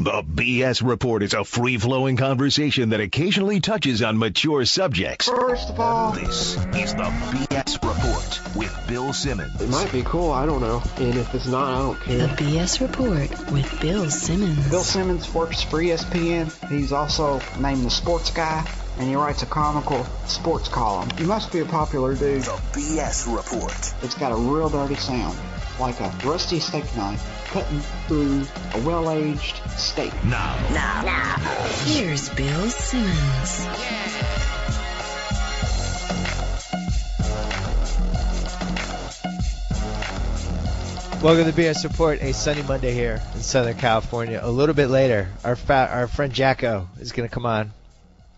The B.S. Report is a free-flowing conversation that occasionally touches on mature subjects. First of all, This is the B.S. Report with Bill Simmons. it might be cool, I don't know. And if it's not, I don't care. The B.S. Report with Bill Simmons. Bill Simmons works for ESPN. He's also named the sports guy, and he writes a comical sports column. He must be a popular dude. The B.S. Report. It's got a real dirty sound, like a rusty steak knife cutting through a well-aged steak. Now. Here's Bill Simmons. Welcome to the B.S. Report, a sunny Monday here in Southern California. A little bit later, our friend Jacko is going to come on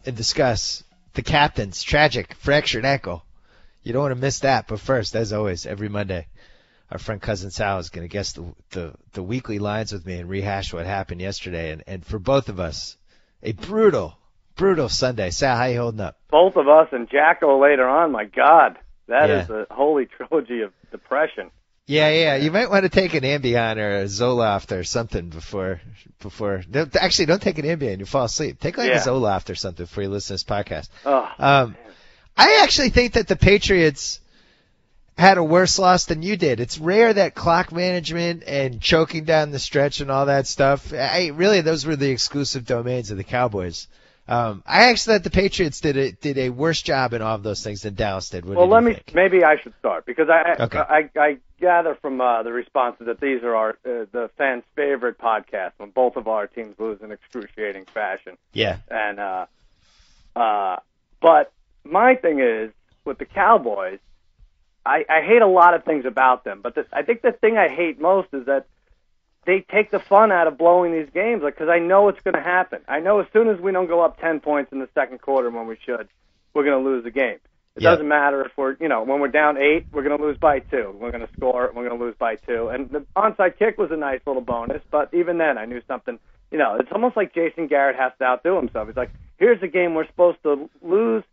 and discuss the captain's tragic fractured ankle. You don't want to miss that, but first, as always, every Monday, our friend Cousin Sal is going to guess the weekly lines with me and rehash what happened yesterday. And for both of us, a brutal Sunday. Sal, how you holding up? Both of us and Jacko later on, my God, that is a holy trilogy of depression. Yeah. You might want to take an Ambien or a Zoloft or something before. Actually, don't take an Ambien. You fall asleep. Take a Zoloft or something before you listen to this podcast. I actually think that the Patriots had a worse loss than you did. It's rare that clock management and choking down the stretch and all that stuff. Really, those were the exclusive domains of the Cowboys. I actually thought the Patriots did a worse job in all of those things than Dallas did. Maybe I should start because I gather from the responses that these are the fans' favorite podcasts when both of our teams lose in excruciating fashion. Yeah. And but my thing is with the Cowboys, I hate a lot of things about them, but I think the thing I hate most is that they take the fun out of blowing these games, because I know it's going to happen. I know as soon as we don't go up 10 points in the second quarter when we should, we're going to lose the game. It doesn't matter if when we're down 8, we're going to lose by 2. We're going to score, we're going to lose by 2. And the onside kick was a nice little bonus, but even then I knew something, it's almost like Jason Garrett has to outdo himself. He's like, here's a game we're supposed to lose.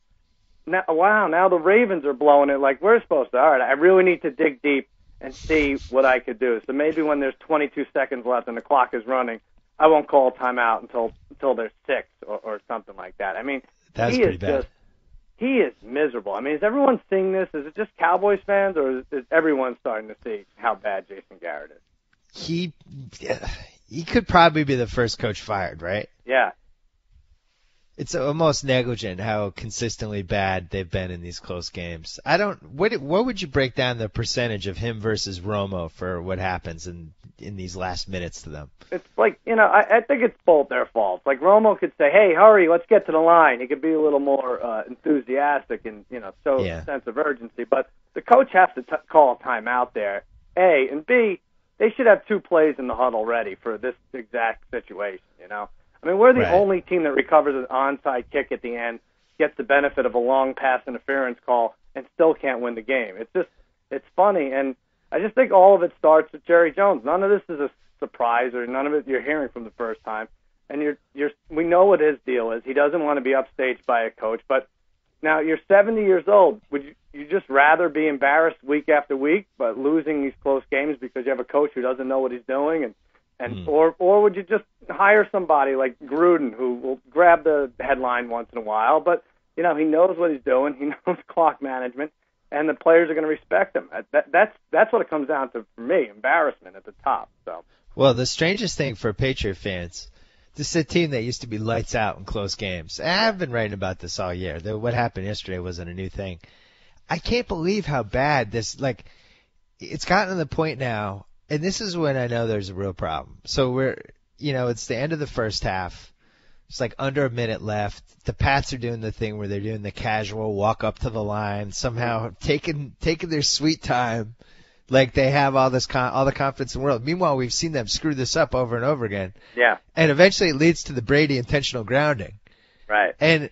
Now the Ravens are blowing it like we're supposed to. All right, I really need to dig deep and see what I could do. So maybe when there's 22 seconds left and the clock is running, I won't call a timeout until there's 6 or something like that. I mean, that's pretty bad. He is miserable. I mean, is everyone seeing this? Is it just Cowboys fans, or is everyone starting to see how bad Jason Garrett is? He could probably be the first coach fired, right? Yeah. It's almost negligent how consistently bad they've been in these close games. What would you break down the percentage of him versus Romo for what happens in these last minutes to them? It's like, I think it's both their faults. Like Romo could say, hey, hurry, let's get to the line. He could be a little more enthusiastic and, show a sense of urgency. But the coach has to call a timeout there, A. And B, they should have 2 plays in the huddle ready for this exact situation, I mean, we're the only team that recovers an onside kick at the end, gets the benefit of a long pass interference call, and still can't win the game. It's funny, and I just think all of it starts with Jerry Jones. None of this is a surprise, or none of it you're hearing from the first time. And we know what his deal is. He doesn't want to be upstaged by a coach. But now you're 70 years old. Would you just rather be embarrassed week after week, but losing these close games because you have a coach who doesn't know what he's doing, or would you just hire somebody like Gruden who will grab the headline once in a while, but he knows what he's doing, he knows clock management, and the players are going to respect him. That's what it comes down to for me, embarrassment at the top. So, well, the strangest thing for Patriot fans, this is a team that used to be lights out in close games. And I've been writing about this all year. What happened yesterday wasn't a new thing. I can't believe how bad this, it's gotten to the point now. And this is when I know there's a real problem. So it's the end of the first half. It's like under a minute left. The Pats are doing the thing where they're doing the casual walk up to the line, somehow taking their sweet time, like they have all the confidence in the world. Meanwhile, we've seen them screw this up over and over again. Yeah. And eventually it leads to the Brady intentional grounding. Right. And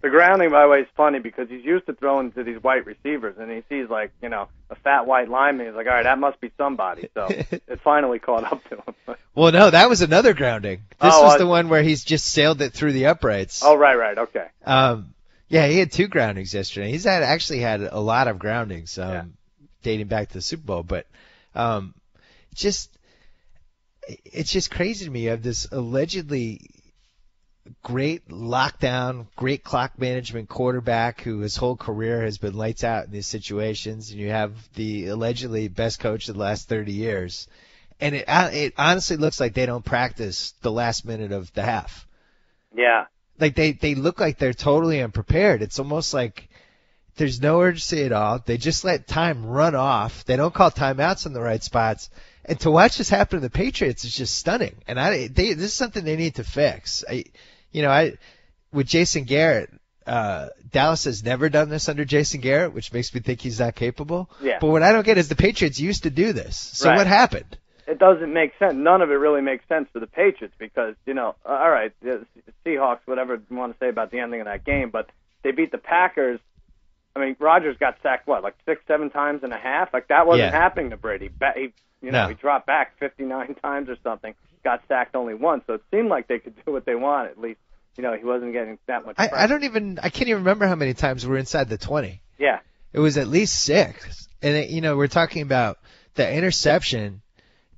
the grounding, by the way, is funny because he's used to throwing to these white receivers, and he sees, a fat white lineman. He's like, all right, that must be somebody. So it finally caught up to him. Well, no, that was another grounding. This was the one where he's just sailed it through the uprights. Oh, right, okay. Yeah, he had 2 groundings yesterday. He's actually had a lot of groundings dating back to the Super Bowl. But it's just crazy to me. You have this allegedly great lockdown, great clock management quarterback who his whole career has been lights out in these situations, and you have the allegedly best coach of the last 30 years. And it honestly looks like they don't practice the last minute of the half. Yeah. Like they look like they're totally unprepared. It's almost like there's no urgency at all. They just let time run off. They don't call timeouts in the right spots. And to watch this happen to the Patriots is just stunning. And this is something they need to fix. With Jason Garrett, Dallas has never done this under Jason Garrett, which makes me think he's not capable. Yeah. But what I don't get is the Patriots used to do this. So Right. What happened? It doesn't make sense. None of it really makes sense for the Patriots because, all right, the Seahawks, whatever you want to say about the ending of that game, but they beat the Packers. I mean, Rodgers got sacked, like 6-7 times and a half? Like, that wasn't happening to Brady. He dropped back 59 times or something, got sacked only once, so it seemed like they could do what they want at least. He wasn't getting that much pressure. I can't even remember how many times we were inside the 20. Yeah. It was at least 6. And, we're talking about the interception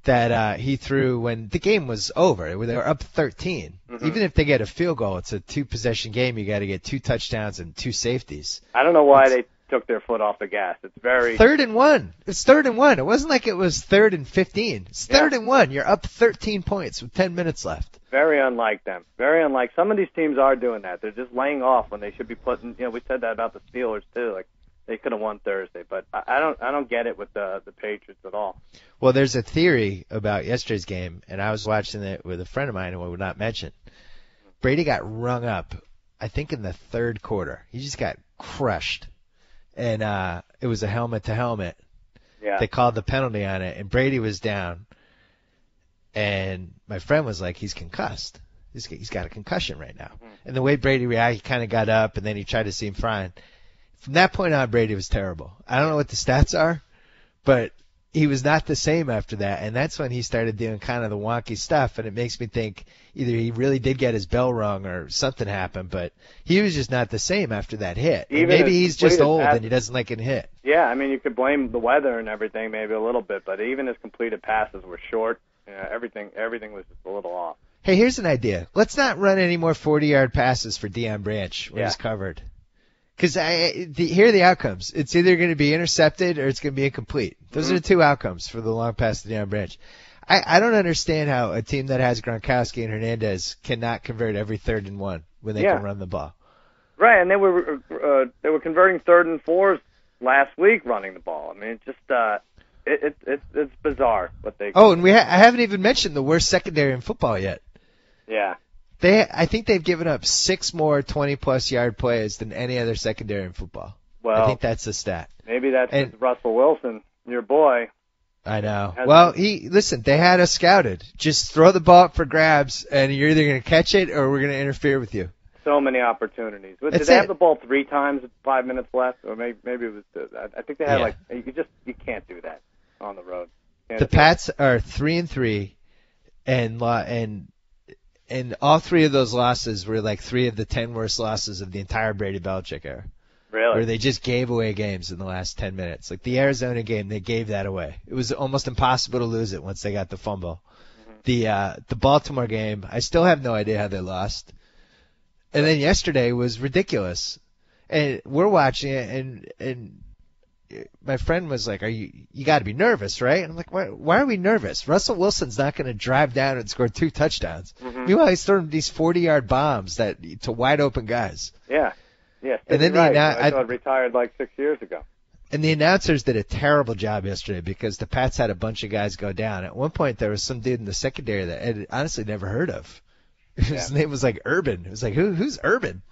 that he threw when the game was over. They were up 13. Mm-hmm. Even if they get a field goal, it's a 2-possession game. You got to get 2 touchdowns and 2 safeties. I don't know why they took their foot off the gas. It's very 3rd and 1. It's 3rd and 1. It wasn't like it was 3rd and 15. It's 3rd and 1. You're up 13 points with 10 minutes left. Very unlike them. Very unlike. Some of these teams are doing that. They're just laying off when they should be putting. We said that about the Steelers too. Like they could have won Thursday, but I don't get it with the Patriots at all. Well, there's a theory about yesterday's game, and I was watching it with a friend of mine who I would not mention. Brady got rung up, I think, in the 3rd quarter. He just got crushed, and it was a helmet-to-helmet. Yeah. They called the penalty on it, and Brady was down, and my friend was like, he's concussed. He's got a concussion right now. Mm-hmm. And the way Brady reacted, he kind of got up, and then he tried to seem fine. From that point on, Brady was terrible. I don't know what the stats are, but he was not the same after that, and that's when he started doing kind of the wonky stuff, and it makes me think either he really did get his bell rung or something happened, but he was just not the same after that hit. Maybe he's just old and he doesn't like getting hit. Yeah, I mean, you could blame the weather and everything maybe a little bit, but even his completed passes were short. Everything was just a little off. Hey, here's an idea. Let's not run any more 40-yard passes for Deion Branch when he's covered. Because here are the outcomes. It's either going to be intercepted or it's going to be incomplete. Those are the 2 outcomes for the long pass to Deion Branch. I don't understand how a team that has Gronkowski and Hernandez cannot convert every 3rd and 1 when they can run the ball. Right, and they were converting 3rd and 4s last week running the ball. I mean, it's just it's bizarre what they. Oh, and I haven't even mentioned the worst secondary in football yet. Yeah. I think they've given up 6 more 20-plus yard plays than any other secondary in football. Well, I think that's the stat. Maybe that's Russell Wilson, your boy. I know. Well, they had us scouted. Just throw the ball up for grabs, and you're either going to catch it or we're going to interfere with you. So many opportunities. Did they have the ball 3 times with 5 minutes left, or maybe it was? I think they had you can't do that on the road. The Pats are 3-3, and all 3 of those losses were like 3 of the 10 worst losses of the entire Brady Belichick era. Really? Where they just gave away games in the last 10 minutes. Like the Arizona game, they gave that away. It was almost impossible to lose it once they got the fumble. Mm-hmm. The Baltimore game, I still have no idea how they lost. And then yesterday was ridiculous. And we're watching it, and my friend was like, you got to be nervous, right? And I'm like, why are we nervous? Russell Wilson's not going to drive down and score 2 touchdowns. Mm-hmm. Meanwhile, he's throwing these 40-yard bombs to wide open guys. Yeah. Yeah. And then I thought retired like 6 years ago. And the announcers did a terrible job yesterday because the Pats had a bunch of guys go down. At one point, there was some dude in the secondary that I had honestly never heard of. His name was like Urban. It was like, who's Urban?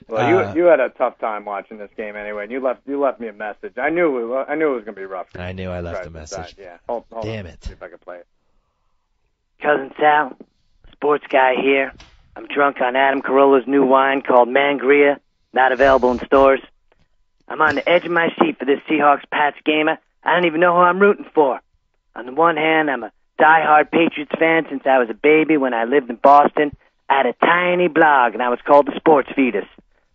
Well, you had a tough time watching this game anyway, and you left me a message. I knew it was going to be rough. I knew I left a message. Yeah. Hold Damn on. it. See if I can play it. Cousin Sal, sports guy here. I'm drunk on Adam Carolla's new wine called Mangria, not available in stores. I'm on the edge of my seat for this Seahawks-Pats game. I don't even know who I'm rooting for. On the one hand, I'm a diehard Patriots fan since I was a baby when I lived in Boston. I had a tiny blog, and I was called the Sports Fetus.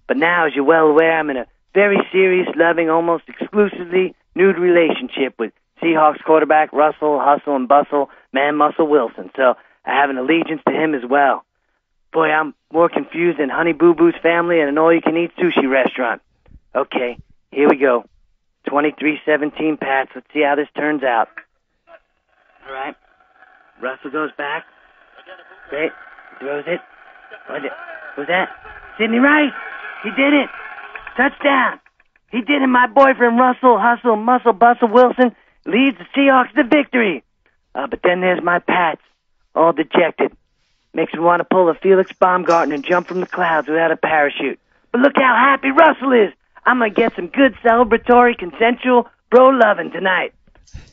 But now, as you're well aware, I'm in a very serious, loving, almost exclusively nude relationship with Seahawks quarterback Russell Hustle and Bustle Man Muscle Wilson, so I have an allegiance to him as well. Boy, I'm more confused than Honey Boo Boo's family at an all-you-can-eat sushi restaurant. Okay, here we go. 23-17 Pats. Let's see how this turns out. All right. Russell goes back. Great. Throws it. Was that? Sidney Rice. He did it. Touchdown. He did it. My boyfriend Russell Hustle Muscle Bustle Wilson leads the Seahawks to victory. But then there's my Pats, all dejected. Makes me want to pull a Felix Baumgartner and jump from the clouds without a parachute. But look how happy Russell is. I'm going to get some good celebratory, consensual bro-loving tonight.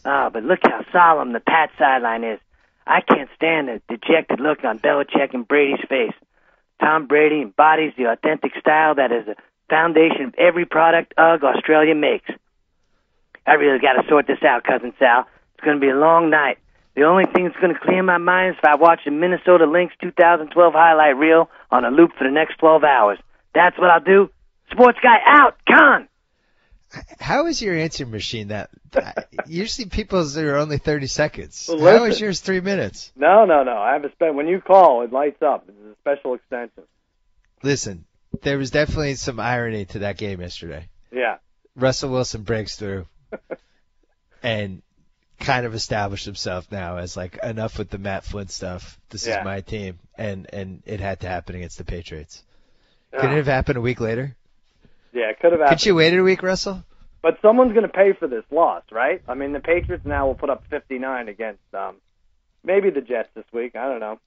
But look how solemn the Pat sideline is. I can't stand the dejected look on Belichick and Brady's face. Tom Brady embodies the authentic style that is the foundation of every product UGG Australia makes. I really got to sort this out, Cousin Sal. It's going to be a long night. The only thing that's going to clear my mind is if I watch the Minnesota Lynx 2012 highlight reel on a loop for the next 12 hours. That's what I'll do. Sports guy out. Con. How is your answer machine that? Usually people's are only 30 seconds. Well, how is yours 3 minutes? No. I have when you call, it lights up. It's a special extension. Listen, there was definitely some irony to that game yesterday. Yeah. Russell Wilson breaks through and kind of established himself now as like, enough with the Matt Flynn stuff. This is my team. And it had to happen against the Patriots. Could it have happened a week later? Yeah, it could have happened. Could you wait a week, Russell? But someone's going to pay for this loss, right? I mean, the Patriots now will put up 59 against maybe the Jets this week. I don't know.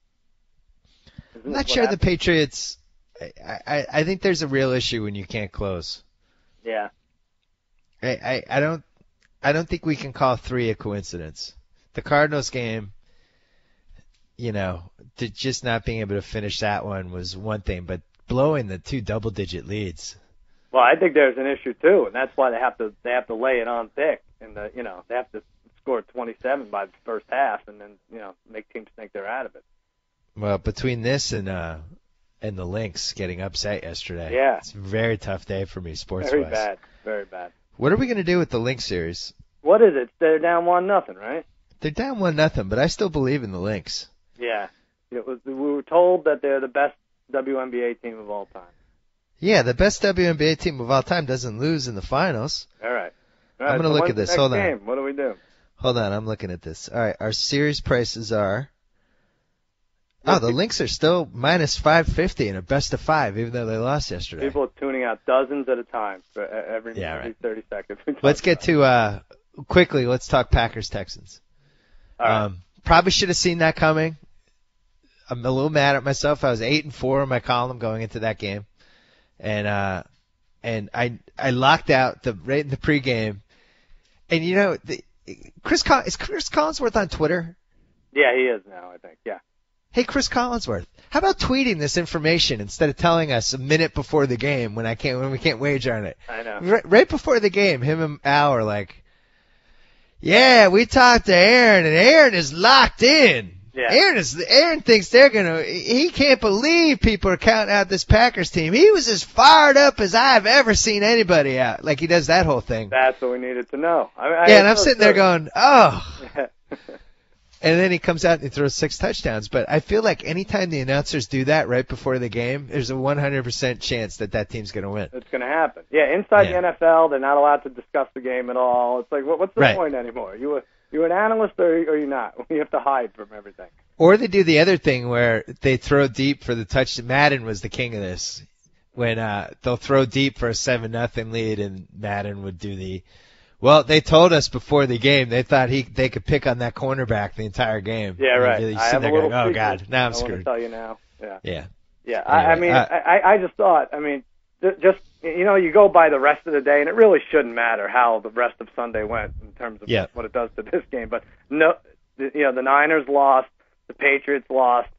I'm not sure the Patriots. I think there's a real issue when you can't close. Yeah. I don't think we can call 3 a coincidence. The Cardinals game, just not being able to finish that one was one thing, but blowing the 2 double-digit leads. Well, I think there's an issue too, and that's why they have to lay it on thick, and they have to score 27 by the first half, and then make teams think they're out of it. Well, between this and the Lynx getting upset yesterday, it's a very tough day for me sports-wise. Very bad. What are we going to do with the Lynx series? What is it? They're down 1-0, right? They're down 1-0, but I still believe in the Lynx. Yeah, we were told that they're the best WNBA team of all time. Yeah, the best WNBA team of all time doesn't lose in the finals. All right. I'm going to look at this. Hold on. Game? What do we do? Hold on, I'm looking at this. All right, our series prices are... Oh, the Lynx are still minus 550 in a best of 5, even though they lost yesterday. People are tuning out dozens at a time for every 30 seconds. Let's get to... quickly, let's talk Packers-Texans. All right. Probably should have seen that coming. I'm a little mad at myself. I was 8-4 in my column going into that game. And I locked out right in the pregame. And is Chris Collinsworth on Twitter? Yeah, he is now, I think. Yeah. Hey, Chris Collinsworth, how about tweeting this information instead of telling us a minute before the game when we can't wager on it? I know. Right before the game, him and Al are like, "Yeah, we talked to Aaron, and Aaron is locked in." Yeah. Aaron thinks he can't believe people are counting out this Packers team. He was as fired up as I've ever seen anybody out. Like he does that whole thing. That's what we needed to know. And I'm sitting there going, oh. And then he comes out and he throws 6 touchdowns. But I feel like anytime the announcers do that right before the game, there's a 100% chance that team's going to win. It's going to happen. Yeah, inside the NFL, they're not allowed to discuss the game at all. It's like, what's the point anymore? You're an analyst or you're not. You have to hide from everything. Or they do the other thing where they throw deep for the touchdown. Madden was the king of this. When they'll throw deep for a 7-0 lead, and Madden would do well, they told us before the game they thought they could pick on that cornerback the entire game. Yeah, right. I have a little oh, God, now I'm screwed. I want to tell you now. Yeah. Yeah. Anyway, I just thought, just you go by the rest of the day, and it really shouldn't matter how the rest of Sunday went in terms of what it does to this game. But the Niners lost, the Patriots lost,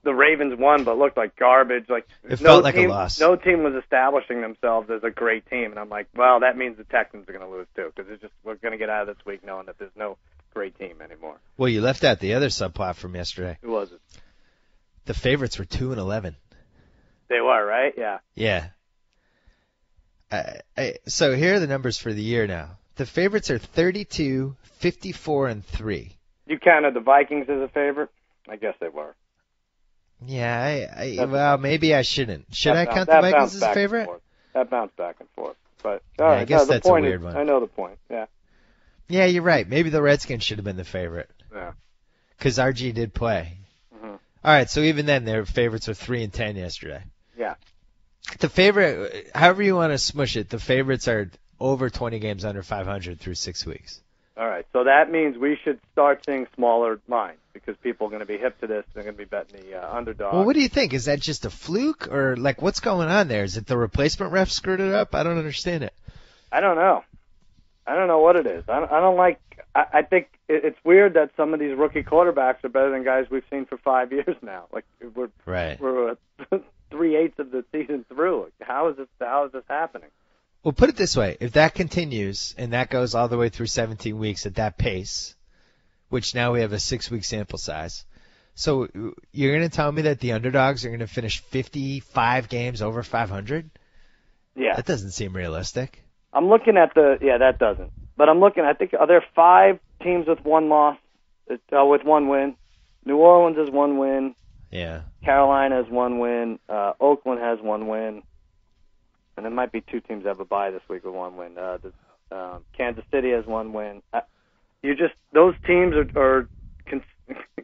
the Ravens won, but looked like garbage. Like it felt like a loss. No team was establishing themselves as a great team, and I'm like, well, that means the Texans are going to lose too, because we're going to get out of this week knowing that there's no great team anymore. Well, you left out the other subplot from yesterday. Who was it? The favorites were 2-11. They were, right? Yeah. Yeah. So here are the numbers for the year now. The favorites are 32, 54, and 3. You counted the Vikings as a favorite? I guess they were. Yeah, well, maybe I shouldn't. Should I count the Vikings as a favorite? That bounced back and forth. But I guess that's a weird one. I know the point. Yeah. Yeah, you're right. Maybe the Redskins should have been the favorite. Yeah. Because RG did play. Mm-hmm. All right, so even then, their favorites were 3-10 yesterday. Yeah. The favorite, however you want to smush it, the favorites are over 20 games under 500 through 6 weeks. All right, so that means we should start seeing smaller lines because people are going to be hip to this. They're going to be betting the underdog. Well, what do you think? Is that just a fluke, or like what's going on there? Is it the replacement ref screwed it up? I don't understand it. I don't know. I don't know what it is. I don't like. I think it's weird that some of these rookie quarterbacks are better than guys we've seen for 5 years now. Like we're 3/8 of the season through. Like, how is this happening? Well, put it this way. If that continues, and that goes all the way through 17 weeks at that pace, which now we have a 6-week sample size, so you're going to tell me that the underdogs are going to finish 55 games over 500? Yeah. That doesn't seem realistic. I'm looking at that doesn't. But I'm looking, I think, are there 5 teams with one loss, with one win? New Orleans has 1 win. Yeah. Carolina has 1 win. Oakland has 1 win. And there might be 2 teams that have a bye this week with 1 win. Kansas City has 1 win. Those teams are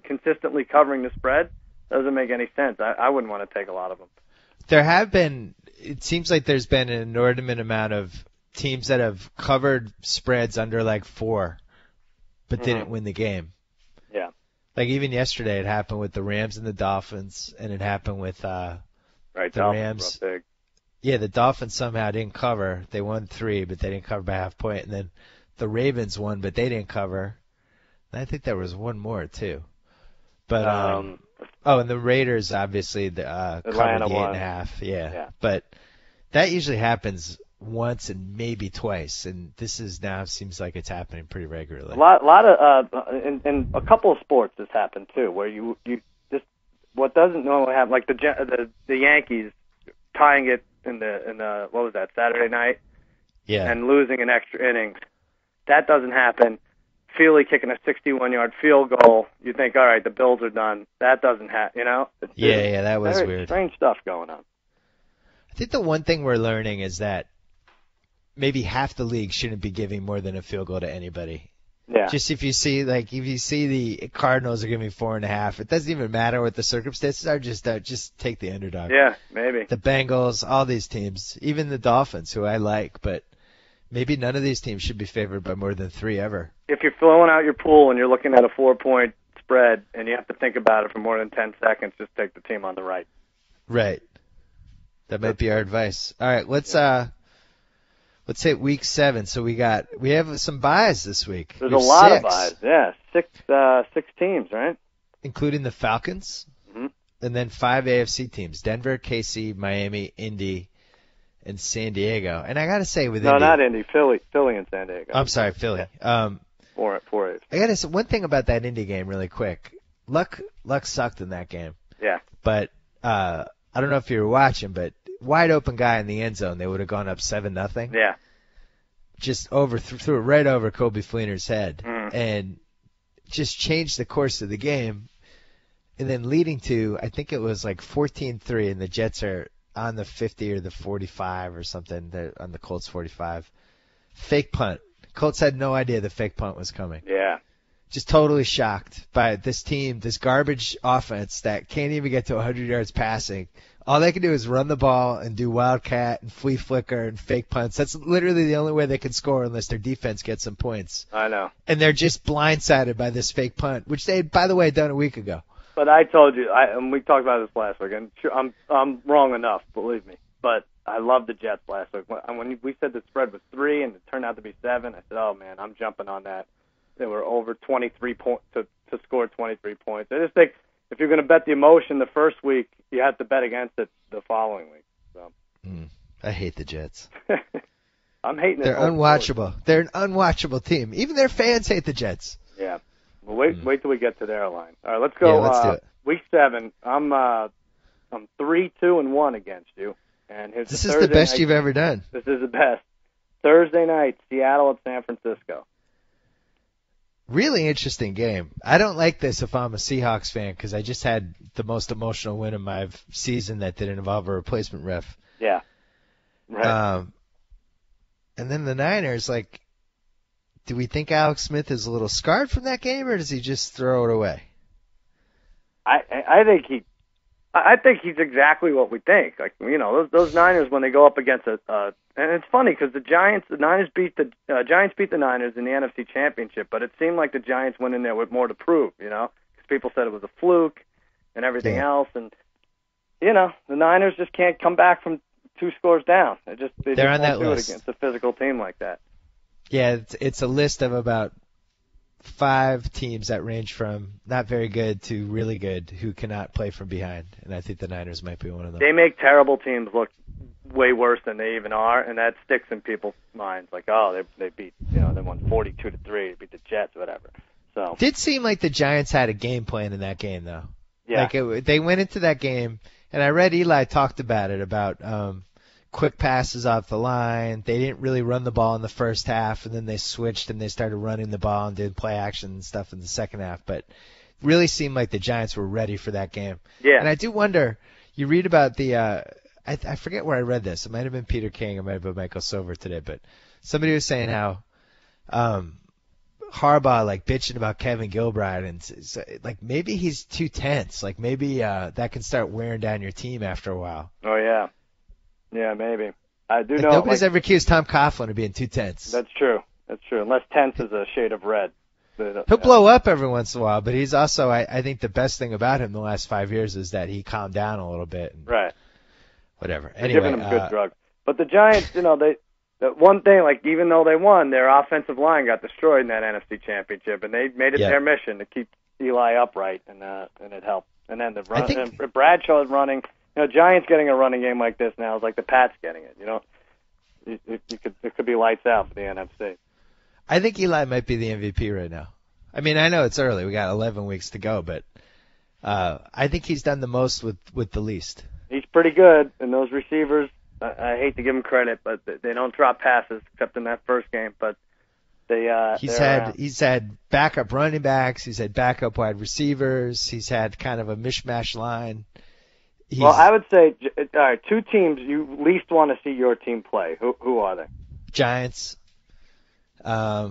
consistently covering the spread. Doesn't make any sense. I wouldn't want to take a lot of them. It seems like there's been an inordinate amount of teams that have covered spreads under like 4, but didn't win the game. Yeah. Like even yesterday, it happened with the Rams and the Dolphins, and it happened with the Rams. Big. Yeah, the Dolphins somehow didn't cover. They won 3, but they didn't cover by half point. And then the Ravens won, but they didn't cover. And I think there was one more too. But and the Raiders obviously covered the 8.5. Yeah. But that usually happens once and maybe twice, and this is now seems like it's happening pretty regularly. A lot of in a couple of sports this happened too, where you just what doesn't normally happen, like the Yankees tying it in the what was that, Saturday night, and losing in extra innings. That doesn't happen. Feely kicking a 61-yard field goal. You think, all right, the Bills are done. That doesn't happen. You know? Yeah, that was weird. Strange stuff going on. I think the one thing we're learning is that maybe half the league shouldn't be giving more than a field goal to anybody. Yeah. Just if you see the Cardinals are giving 4.5, it doesn't even matter what the circumstances are. Just take the underdog. Yeah, maybe. The Bengals, all these teams, even the Dolphins, who I like, but maybe none of these teams should be favored by more than 3 ever. If you're filling out your pool and you're looking at a 4-point spread and you have to think about it for more than 10 seconds, just take the team on the right. Right. That might be our advice. All right, let's hit week 7. So we have some buys this week. There's a lot of buys. Yeah, 6 teams, right? Including the Falcons, and then 5 AFC teams: Denver, KC, Miami, Indy, and San Diego. And I gotta say, with Indy, not Indy, Philly and San Diego. I'm sorry, Philly. Four AFC. I gotta say one thing about that Indy game, really quick. Luck sucked in that game. Yeah. But I don't know if you were watching, but wide open guy in the end zone, they would have gone up 7-0. Yeah. Just threw it right over Kobe Fleener's head, and just changed the course of the game. And then leading to, I think it was like 14-3, and the Jets are on the 50 or the 45 or something. They're on the Colts 45. Fake punt. Colts had no idea the fake punt was coming. Yeah. Just totally shocked by this team, this garbage offense that can't even get to 100 yards passing. All they can do is run the ball and do wildcat and flea flicker and fake punts. That's literally the only way they can score unless their defense gets some points. I know. And they're just blindsided by this fake punt, which they had, by the way, done a week ago. But I told you, and we talked about this last week, and I'm wrong enough, believe me. But I love the Jets last week. When we said the spread was 3 and it turned out to be 7, I said, oh, man, I'm jumping on that. They were over 23 points to score 23 points. I just think if you're going to bet the emotion the first week, you have to bet against it the following week. So. I hate the Jets. I'm hating it. They're unwatchable. They're an unwatchable team. Even their fans hate the Jets. Yeah. Well, wait till we get to their line. All right, let's go. Yeah, let's do it. Week 7. I'm 3-2-1 against you. And this is the best you've ever done. This is the best. Thursday night, Seattle at San Francisco. Really interesting game. I don't like this if I'm a Seahawks fan because I just had the most emotional win of my season that didn't involve a replacement ref. Yeah. Right. And then the Niners, like, do we think Alex Smith is a little scarred from that game, or does he just throw it away? I think he's exactly what we think. Like, you know, those Niners when they go up against and it's funny because the Giants beat the Niners in the NFC Championship, but it seemed like the Giants went in there with more to prove, you know, because people said it was a fluke and everything else, and you know, the Niners just can't come back from 2 scores down. They're just on that do list it against a physical team like that. Yeah, it's a list of about 5 teams that range from not very good to really good who cannot play from behind, and I think the Niners might be one of them. They make terrible teams look way worse than they even are, and that sticks in people's minds. Like, oh, they beat, you know, they won 42-3, they beat the Jets, whatever. So did seem like the Giants had a game plan in that game, though. Yeah. Like they went into that game, and I read Eli talked about it, about quick passes off the line. They didn't really run the ball in the first half, and then they switched and they started running the ball and did play action and stuff in the second half. But it really seemed like the Giants were ready for that game. Yeah. And I do wonder, you read about the I forget where I read this. It might have been Peter King, it might have been Michael Silver today, but somebody was saying how Harbaugh like bitching about Kevin Gilbride, and like maybe he's too tense. Like maybe that can start wearing down your team after a while. Oh yeah. Yeah, maybe. I do like know. Nobody's ever accused Tom Coughlin of being too tense. That's true. Unless tense is a shade of red. He'll blow up every once in a while, but he's also, I think the best thing about him the last 5 years is that he calmed down a little bit. And right. Whatever. They're anyway, giving him good drugs. But the Giants, you know, the one thing, like, even though they won, their offensive line got destroyed in that NFC Championship, and they made it their mission to keep Eli upright, and it helped. And then and Bradshaw's running. You know, Giants getting a running game like this now is like the Pats getting it. You know, it could be lights out for the NFC. I think Eli might be the MVP right now. I mean, I know it's early. We got 11 weeks to go, but I think he's done the most with the least. He's pretty good, and those receivers, I hate to give him credit, but they don't drop passes except in that first game. But he's had backup running backs, he's had backup wide receivers, he's had kind of a mishmash line. Well, I would say, all right, 2 teams you least want to see your team play. Who are they? Giants. I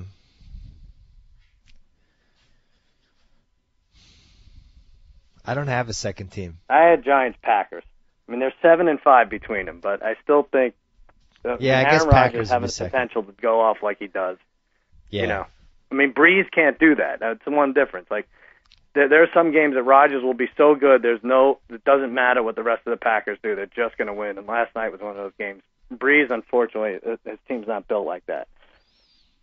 don't have a second team. I had Giants-Packers. I mean, there's 7-5 between them, but I still think I guess Aaron Packers Rodgers having the potential to go off like he does. Yeah. You know, I mean, Breeze can't do that. That's the one difference. Like, there are some games that Rodgers will be so good, it doesn't matter what the rest of the Packers do. They're just going to win. And last night was one of those games. Breeze, unfortunately, his team's not built like that.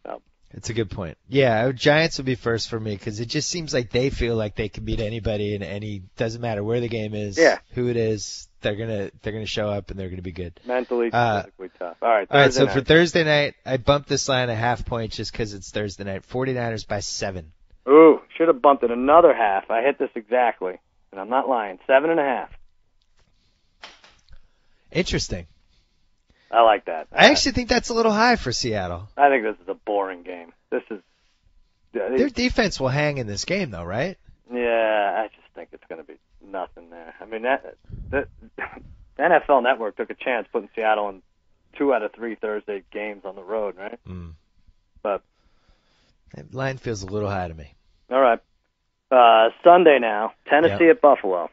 So. It's a good point. Yeah, Giants would be first for me because it just seems like they feel like they can beat anybody, and doesn't matter where the game is, who it is. They're gonna show up and they're gonna be good. Mentally, physically tough. All right. So for Thursday night, I bumped this line a half point just because it's Thursday night. 49ers by 7. Ooh, should have bumped it another half. I hit this exactly, and I'm not lying. 7.5. Interesting. I like that. I actually think that's a little high for Seattle. I think this is a boring game. Their defense will hang in this game, though, right? Yeah, I just think it's going to be nothing there. I mean, the NFL Network took a chance putting Seattle in 2 out of 3 Thursday games on the road, right? But that line feels a little high to me. All right. Sunday now, Tennessee at Buffalo.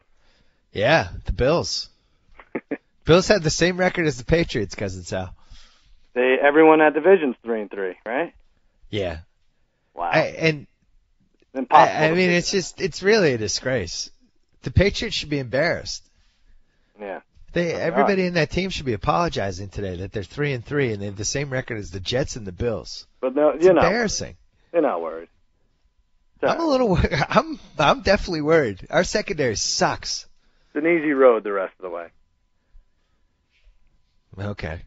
Yeah, the Bills. Bills had the same record as the Patriots, Cousin Sal. Everyone at division's 3-3, right? Yeah. Wow. Impossible. I mean, it's really a disgrace. The Patriots should be embarrassed. Yeah. Everybody in that team should be apologizing today that they're 3-3 and they have the same record as the Jets and the Bills. But no, it's embarrassing. You're not worried. I'm a little worried. I'm definitely worried. Our secondary sucks. It's an easy road the rest of the way. Okay.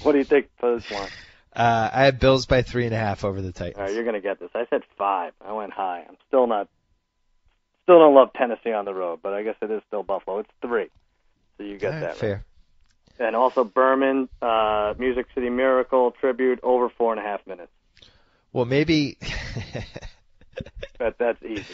What do you think for this one? I had Bills by 3.5 over the Titans. All right, you're going to get this. I said 5. I went high. I'm still don't love Tennessee on the road, but I guess it is still Buffalo. It's 3. So you get that fair. Right. And also Berman, Music City Miracle tribute over 4.5 minutes. Well, maybe Bet that's easy.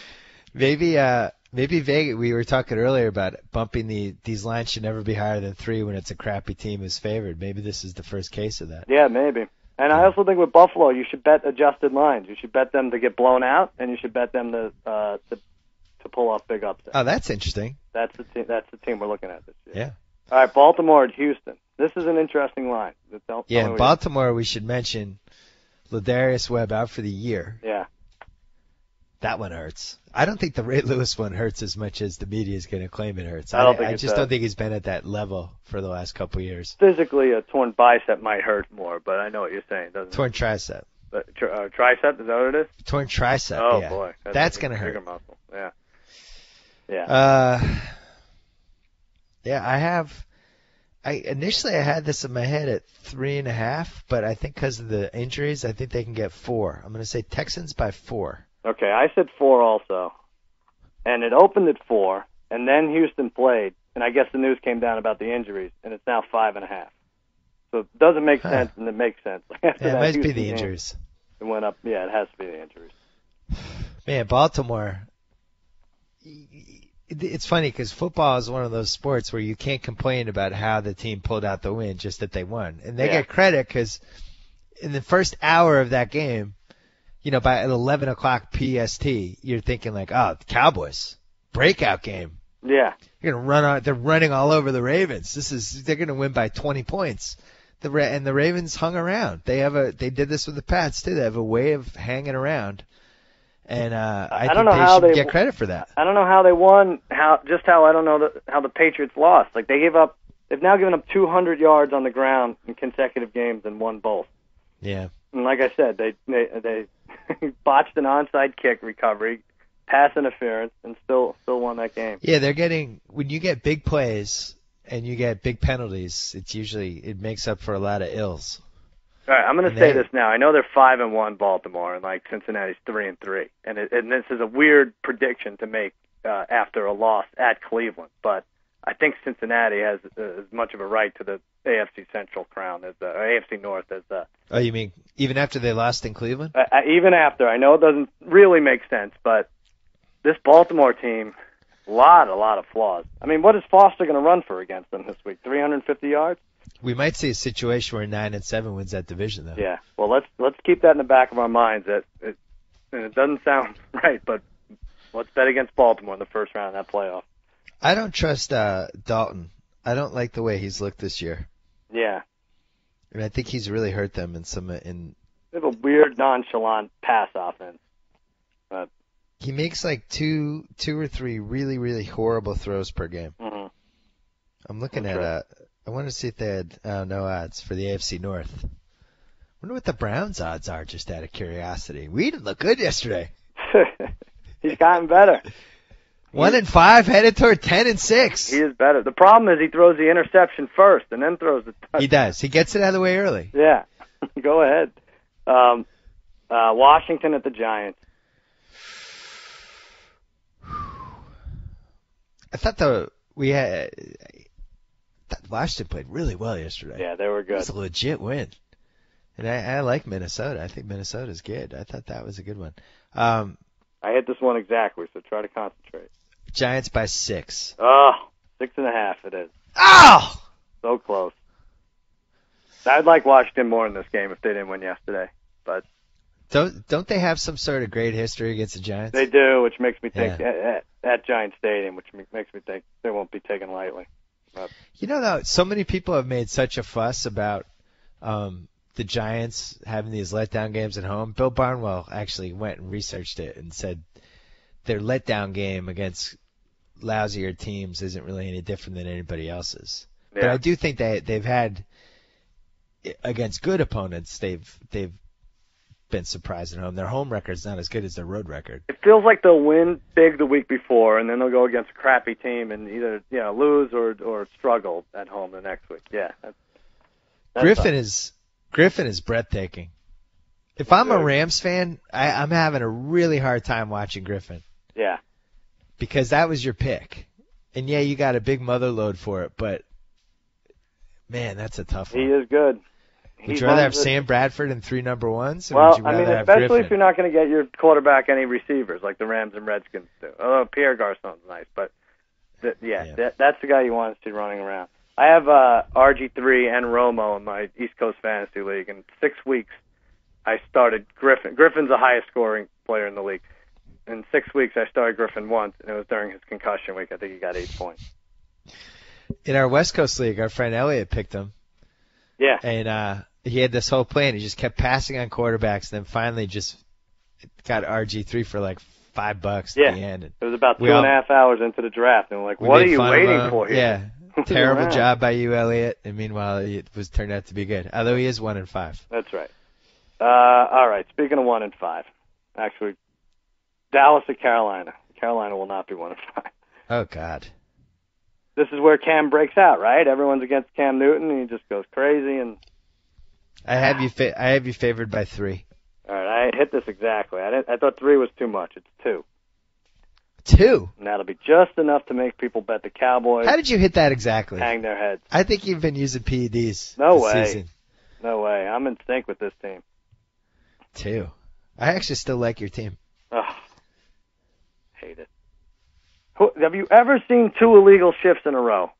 Maybe Vegas. We were talking earlier about bumping these lines should never be higher than 3 when it's a crappy team who's favored. Maybe this is the first case of that. Yeah, maybe. And I also think with Buffalo, you should bet adjusted lines. You should bet them to get blown out, and you should bet them to pull off big upsets. Oh, that's interesting. That's the team we're looking at this year. Yeah. All right, Baltimore at Houston. This is an interesting line. In Baltimore, we should mention Ladarius Webb out for the year. Yeah. That one hurts. I don't think the Ray Lewis one hurts as much as the media is going to claim it hurts. I just don't think he's been at that level for the last couple of years. Physically, a torn bicep might hurt more, but I know what you're saying. Doesn't torn it? Tricep. But, tricep, is that what it is? Torn tricep, oh, yeah. Boy. That's going to hurt. Bigger muscle, yeah. Yeah. Initially I had this in my head at 3.5, but I think because of the injuries, I think they can get 4. I'm going to say Texans by 4. Okay, I said 4 also. And it opened at 4, and then Houston played, and I guess the news came down about the injuries, and it's now 5.5. So it doesn't make sense, and it makes sense. It might be the injuries. It went up. Yeah, it has to be the injuries. Man, Baltimore. It's funny because football is one of those sports where you can't complain about how the team pulled out the win, just that they won. And they get credit because in the first hour of that game, by 11 o'clock PST, you're thinking like, oh, the Cowboys, breakout game. Yeah. You're going to run on. They're running all over the Ravens. They're going to win by 20 points. And the Ravens hung around. They did this with the Pats too. They have a way of hanging around. And I think they should get credit for that. I don't know how they won. I don't know how the Patriots lost. Like they've now given up 200 yards on the ground in consecutive games and won both. Yeah. And like I said, they botched an onside kick recovery, pass interference, and still won that game. Yeah, when you get big plays and you get big penalties, it makes up for a lot of ills. All right, I'm going to say this now. I know they're 5-1 Baltimore, and like Cincinnati's 3-3, and this is a weird prediction to make after a loss at Cleveland. But I think Cincinnati has as much of a right to the AFC Central crown as the AFC North as the. Oh, you mean even after they lost in Cleveland? Even after, I know it doesn't really make sense, but this Baltimore team, a lot of flaws. I mean, what is Foster going to run for against them this week? 350 yards. We might see a situation where 9-7 wins that division, though. Yeah. Well, let's keep that in the back of our minds. And it doesn't sound right, but let's bet against Baltimore in the first round of that playoff. I don't trust Dalton. I don't like the way he's looked this year. Yeah. And I think he's really hurt them in. They have a weird, nonchalant pass offense. He makes like two or three really, really horrible throws per game. Mm-hmm. I'm looking at I want to see if they had no odds for the AFC North. I wonder what the Browns' odds are, just out of curiosity. We didn't look good yesterday. He's gotten better. 1-5, headed toward 10-6. He is better. The problem is he throws the interception first and then throws the touchdown. He does. He gets it out of the way early. Yeah. Go ahead. Washington at the Giants. I thought Washington played really well yesterday. Yeah, they were good. It was a legit win. And I like Minnesota. I think Minnesota's good. I thought that was a good one. I hit this one exactly, so try to concentrate. Giants by 6. Oh, 6.5 it is. Oh! So close. I'd like Washington more in this game if they didn't win yesterday. But don't they have some sort of great history against the Giants? They do, which makes me think at Giant Stadium, which makes me think they won't be taken lightly. But, though, so many people have made such a fuss about the Giants having these letdown games at home. Bill Barnwell actually went and researched it and said their letdown game against lousier teams isn't really any different than anybody else's. Yeah. But I do think they've had against good opponents, they've been surprised at home. Their home record's not as good as their road record. It feels like they'll win big the week before, and then they'll go against a crappy team and either lose or struggle at home the next week. Yeah, that's Griffin is breathtaking. If I'm a Rams fan, I'm having a really hard time watching Griffin. Yeah. Because that was your pick. And yeah, you got a big mother load for it, but man, that's a tough one. He is good. Would you rather have Sam Bradford and 3 number ones? Or Well, would you rather have especially Griffin? if you're not going to get your quarterback any receivers like the Rams and Redskins do. Although Pierre Garcon's nice, but that's the guy you want to see running around. I have RG3 and Romo in my East Coast Fantasy League. In 6 weeks, I started Griffin. Griffin's the highest scoring player in the league. In 6 weeks, I started Griffin once, and it was during his concussion week. I think he got 8 points. In our West Coast League, our friend Elliot picked him. Yeah. And he had this whole plan. He just kept passing on quarterbacks, and then finally just got RG3 for like $5 at the end. And it was about 2.5 hours into the draft, and we're like, what are you waiting for here? Yeah. Terrible job by you, Elliot. And meanwhile, it was turned out to be good. Although he is 1-5. That's right. All right. Speaking of 1-5, actually, Dallas at Carolina. Carolina will not be 1-5. Oh God. This is where Cam breaks out, right? Everyone's against Cam Newton, and he just goes crazy. And I have you favored by 3. All right. I hit this exactly. I thought 3 was too much. It's 2. 2? And that'll be just enough to make people bet the Cowboys. How did you hit that exactly? Hang their heads. I think you've been using PEDs No this way. season. No way. I'm in sync with this team. 2. I actually still like your team. Ugh. Hate it. Have you ever seen 2 illegal shifts in a row?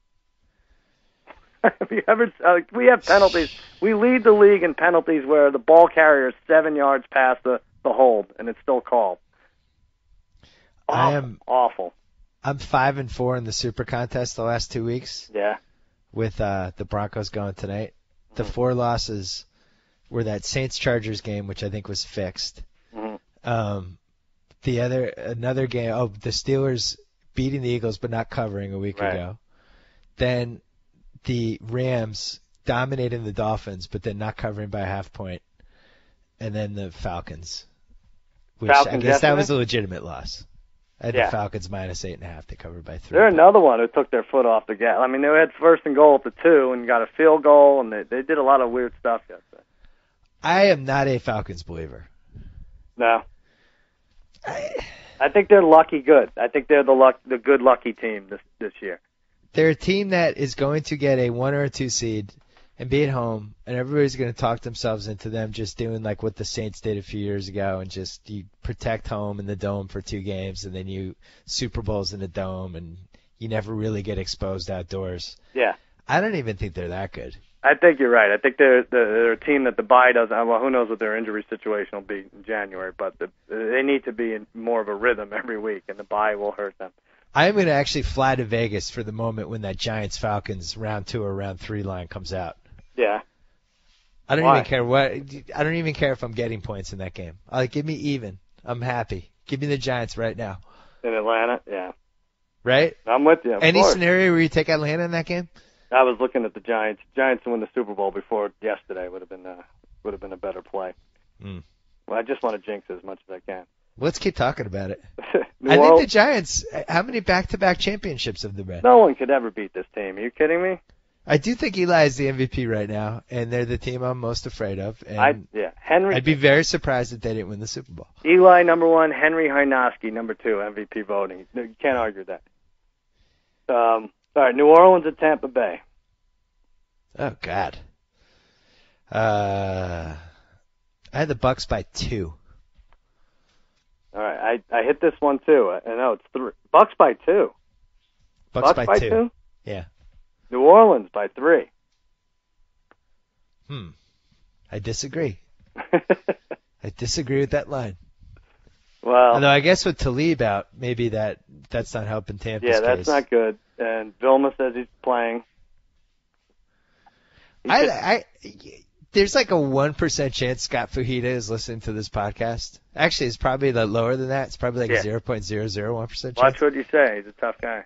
Have you ever? We have penalties. We lead the league in penalties where the ball carrier is 7 yards past the hold, and it's still called. Awful. I'm 5-4 in the Super Contest the last 2 weeks. Yeah. With the Broncos going tonight. The 4 losses were that Saints-Chargers game, which I think was fixed. Mm-hmm. Another game. Oh, the Steelers beating the Eagles but not covering a week ago. Then the Rams dominating the Dolphins but then not covering by a half point. And then the Falcons. Which I guess that was a legitimate loss. I had the Falcons minus 8.5. They covered by 3. They're another one who took their foot off the gas. I mean, they had 1st and goal at the 2 and got a field goal, and they did a lot of weird stuff yesterday. I am not a Falcons believer. No. I think they're lucky good. I think they're the good lucky team this year. They're a team that is going to get a 1 or a 2 seed and be at home, and everybody's going to talk themselves into them just doing like what the Saints did a few years ago, and just you protect home in the Dome for 2 games, and then you Super Bowls in the Dome, and you never really get exposed outdoors. Yeah. I don't even think they're that good. I think you're right. I think they're a team that the bye doesn't. Well, who knows what their injury situation will be in January, but they need to be in more of a rhythm every week, and the bye will hurt them. I am going to actually fly to Vegas for the moment when that Giants-Falcons round 2 or round 3 line comes out. Yeah. I don't even care I don't even care if I'm getting points in that game. Give me even. I'm happy. Give me the Giants right now. In Atlanta, yeah. Right? I'm with you. Any scenario where you take Atlanta in that game? I was looking at the Giants. Giants to win the Super Bowl before yesterday would have been a better play. Mm. Well, I just want to jinx it as much as I can. Let's keep talking about it. I think the Giants. How many back-to-back championships have they been? No one could ever beat this team. Are you kidding me? I do think Eli is the MVP right now, and they're the team I'm most afraid of. And Henry. I'd be very surprised if they didn't win the Super Bowl. Eli number 1, Henry Hynoski number 2, MVP voting. You can't argue that. All right, New Orleans at Tampa Bay. Oh God. I had the Bucks by 2. All right, I hit this one too. I know it's 3. Bucks by 2. Bucks by 2? Yeah. New Orleans by 3. I disagree. I disagree with that line. Well, although I guess with Talib out, maybe that's not helping Tampa's case. Yeah, that's not good. And Vilma says he's playing. There's like a 1% chance Scott Fujita is listening to this podcast. Actually, it's probably lower than that. It's probably like 0.001% chance. Watch what you say. He's a tough guy.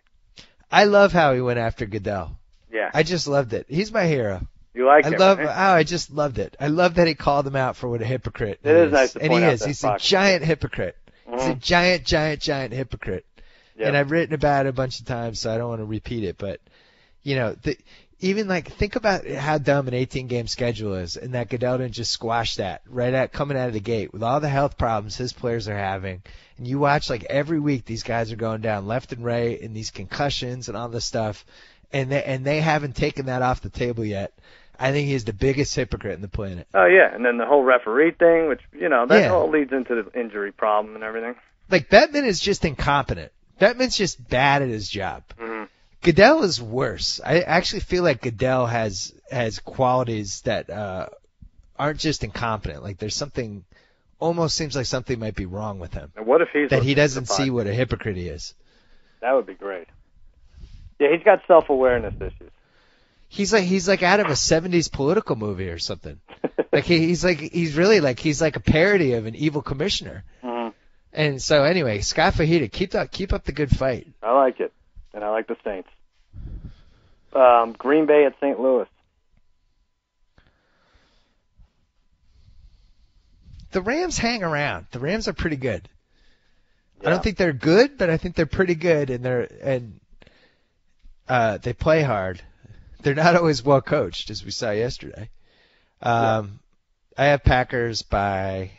I love how he went after Goodell. Yeah. I just loved it. He's my hero. You like him, right? I just loved it. I love that he called him out for what a hypocrite he is. It is nice to point out that. He's a giant hypocrite. Mm-hmm. He's a giant hypocrite. Yep. And I've written about it a bunch of times, so I don't want to repeat it. But, think about how dumb an 18-game schedule is, and that Goodell didn't just squash that coming out of the gate with all the health problems his players are having. And you watch every week these guys are going down left and right, and these concussions and all this stuff, and they haven't taken that off the table yet. I think he's the biggest hypocrite in the planet. Oh, yeah, and then the whole referee thing, which, that all leads into the injury problem and everything. Like, Bettman is just incompetent. Bettman's just bad at his job. Mm-hmm. Goodell is worse. I actually feel like Goodell has qualities that aren't just incompetent. Like, there's something, almost seems like something might be wrong with him. And what if he's that he doesn't see what a hypocrite he is? That would be great. Yeah, he's got self-awareness issues. He's like out of a 70s political movie or something. Like he's really a parody of an evil commissioner. Mm-hmm. And so anyway, Scott Fajita, keep up the good fight. I like it, and I like the Saints. Green Bay at St. Louis. The Rams hang around. The Rams are pretty good. Yeah. I don't think they're good, but I think they're pretty good, and they play hard. They're not always well coached, as we saw yesterday. I have Packers by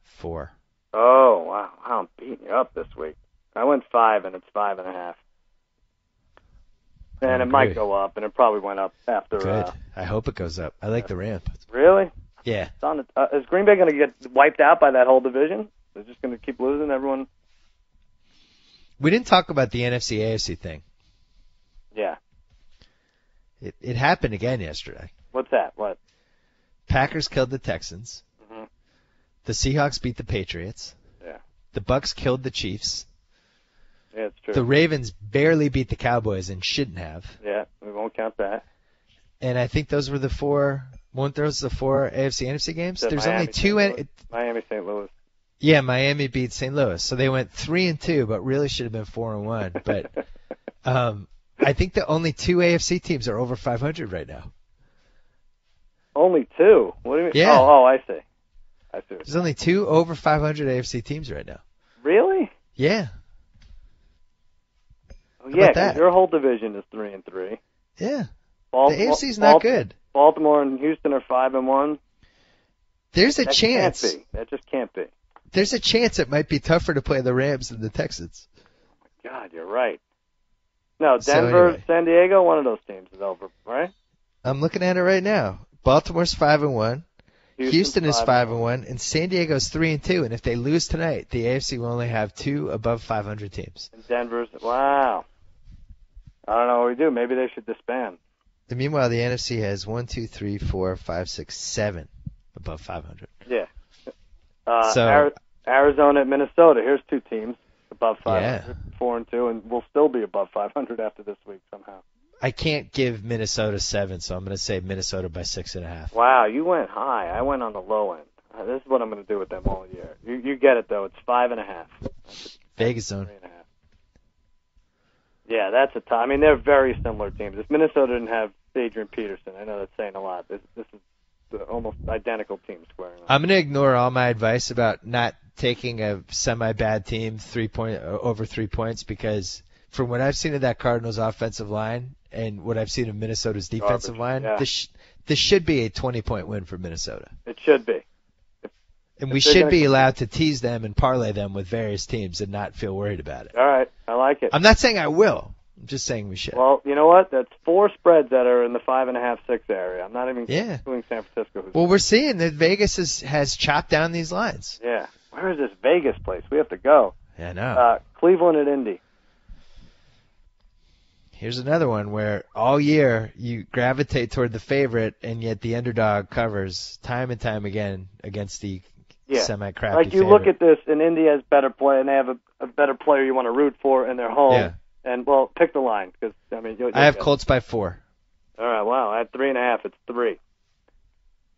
4. Oh, wow. I'm beating you up this week. I went 5, and it's 5.5. And it might go up, and it probably went up after. Good. I hope it goes up. I like the Rams. Really? Yeah. Is Green Bay going to get wiped out by that whole division? They're just going to keep losing everyone? We didn't talk about the NFC AFC thing. Yeah. It happened again yesterday. What's that? What? Packers killed the Texans. Mm-hmm. The Seahawks beat the Patriots. Yeah. The Bucks killed the Chiefs. Yeah, it's true. The Ravens barely beat the Cowboys and shouldn't have. Yeah, we won't count that. And I think those were the 4. Won't those the 4 AFC NFC games? There's Miami, only 2. Miami, St. Louis. Yeah, Miami beat St. Louis, so they went 3-2, but really should have been 4-1. But I think the only 2 AFC teams are over 500 right now. Only 2? What do you mean? Yeah. Oh, I see. There's only 2 over 500 AFC teams right now. Really? Yeah. Oh, yeah, because your whole division is 3-3. Yeah. The AFC's not good. Baltimore and Houston are 5-1. There's a chance. Can't be. That just can't be. There's a chance it might be tougher to play the Rams than the Texans. Oh my God, you're right. No, Denver, San Diego, one of those teams is over, right? I'm looking at it right now. Baltimore's 5-1. Houston is 5-1, and San Diego's 3-2. And if they lose tonight, the AFC will only have 2 above 500 teams. And Denver's wow. I don't know what we do. Maybe they should disband. And meanwhile, the NFC has 1, 2, 3, 4, 5, 6, 7 above 500. Yeah. Arizona at Minnesota. Here's 2 teams above 500, 4-2, and we'll still be above 500 after this week somehow. I can't give Minnesota 7, so I'm going to say Minnesota by 6.5. Wow, you went high. I went on the low end. This is what I'm going to do with them all year. You get it though. It's 5.5. Vegas zone. 3.5. Yeah, that's a tie. I mean, they're very similar teams. If Minnesota didn't have Adrian Peterson, I know that's saying a lot. This is the almost identical team squaring off. I'm going to ignore all my advice about not taking a semi-bad team over 3 points because from what I've seen of that Cardinals offensive line and what I've seen of Minnesota's defensive line, this should be a 20-point win for Minnesota. It should be. And we should be allowed to tease them and parlay them with various teams and not feel worried about it. All right. I like it. I'm not saying I will. I'm just saying we should. Well, you know what? That's 4 spreads that are in the 5.5, 6 area. I'm not even doing San Francisco. Well, we're seeing that Vegas has chopped down these lines. Yeah. Where is this Vegas place? We have to go. Yeah, I know. Cleveland at Indy. Here's another one where all year you gravitate toward the favorite, and yet the underdog covers time and time again against the semi-crappy Like you favorite. look at this, and Indy has better play, and they have a better player you want to root for, and they're home. Yeah. And, well, pick the line. Cause, I mean, I have Colts by 4. All right, wow. I had 3.5. It's 3.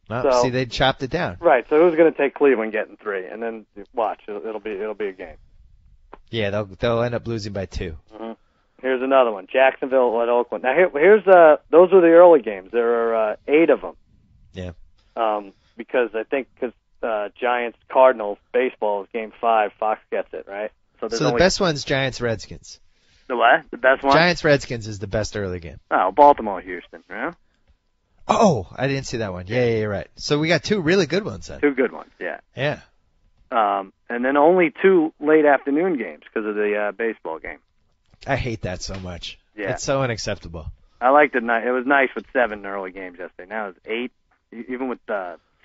Well, see, they chopped it down. Right, so who's going to take Cleveland getting 3? And then watch, it'll be a game. Yeah, they'll end up losing by 2. Mm-hmm. Here's another one. Jacksonville at Oakland. Now, here's those were the early games. There are 8 of them. Yeah. Because I think Giants Cardinals baseball is game 5. Fox gets it, right? So the best one's Giants Redskins. The what? The best one? Giants Redskins is the best early game. Oh, Baltimore Houston, yeah. Oh, I didn't see that one. Yeah, you're right. So we got 2 really good ones then. 2 good ones, yeah. Yeah. And then only 2 late afternoon games because of the baseball game. I hate that so much. Yeah. It's so unacceptable. I liked it. It was nice with 7 early games yesterday. Now it's 8. Even with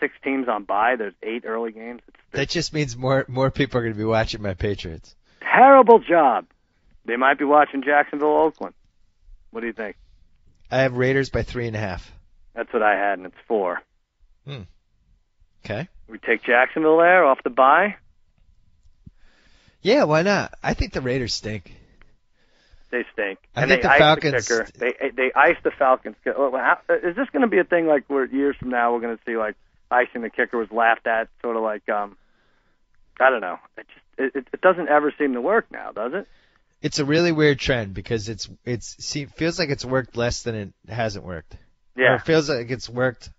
6 teams on bye, there's 8 early games. That just means more people are going to be watching my Patriots. Terrible job. They might be watching Jacksonville, Oakland. What do you think? I have Raiders by 3.5. That's what I had, and it's 4. Okay. We take Jacksonville there off the bye? Yeah, why not? I think the Raiders stink. They stink. I think the Falcons. They ice the Falcons. Is this going to be a thing like where years from now we're going to see like icing the kicker was laughed at, sort of like I don't know. It doesn't ever seem to work now, does it? It's a really weird trend because it feels like it's worked less than it hasn't worked. Yeah. Or it feels like it's worked.